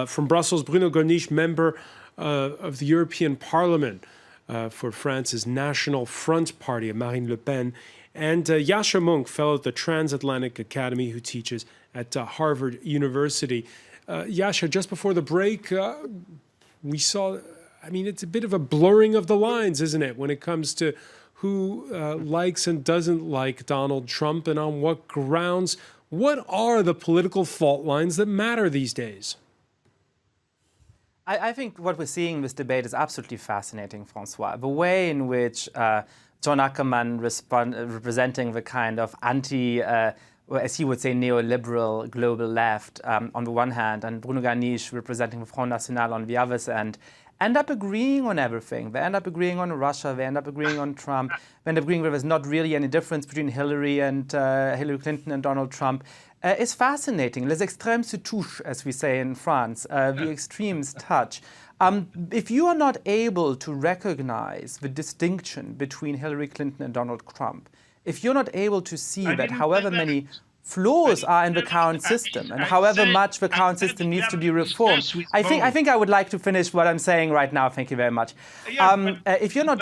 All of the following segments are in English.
From Brussels, Bruno Gollnisch, member of the European Parliament for France's National Front Party of Marine Le Pen, and Yascha Mounk, fellow at the Transatlantic Academy, who teaches at Harvard University. Yascha, just before the break, we saw, I mean, it's a bit of a blurring of the lines, isn't it, when it comes to who likes and doesn't like Donald Trump and on what grounds. What are the political fault lines that matter these days? I think what we're seeing in this debate is absolutely fascinating, Francois. The way in which John Ackerman, representing the kind of as he would say, neoliberal global left on the one hand, and Bruno Gollnisch representing the Front National on the other end, end up agreeing on everything. They end up agreeing on Russia, they end up agreeing on Trump, they end up agreeing that there's not really any difference between Hillary Clinton and Donald Trump. It's fascinating. Les extrêmes se touchent, as we say in France. The extremes touch. If you are not able to recognize the distinction between Hillary Clinton and Donald Trump, if you're not able to see that however many flaws are in the current system and however much the current system needs to be reformed, I think I would like to finish what I'm saying right now. Thank you very much. If you're not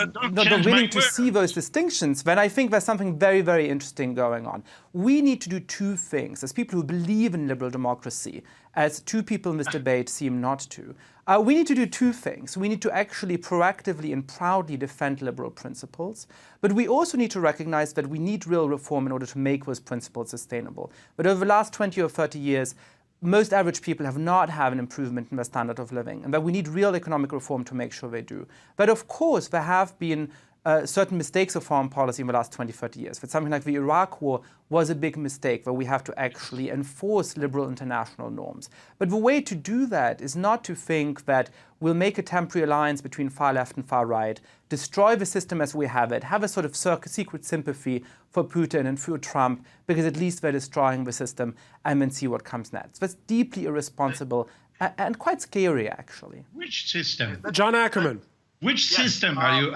willing to see those distinctions, then I think there's something very, very interesting going on. We need to do two things as people who believe in liberal democracy, as two people in this debate seem not to. We need to do two things. We need to actually proactively and proudly defend liberal principles, but we also need to recognize that we need real reform in order to make those principles sustainable. But over the last 20 or 30 years, most average people have not had an improvement in their standard of living, and that we need real economic reform to make sure they do. But of course, there have been certain mistakes of foreign policy in the last 20, 30 years. But something like the Iraq War was a big mistake where we have to actually enforce liberal international norms. But the way to do that is not to think that we'll make a temporary alliance between far left and far right, destroy the system as we have it, have a sort of secret sympathy for Putin and for Trump, because at least they're destroying the system, and then see what comes next. That's deeply irresponsible and quite scary, actually. Which system? John Ackerman. Which system are you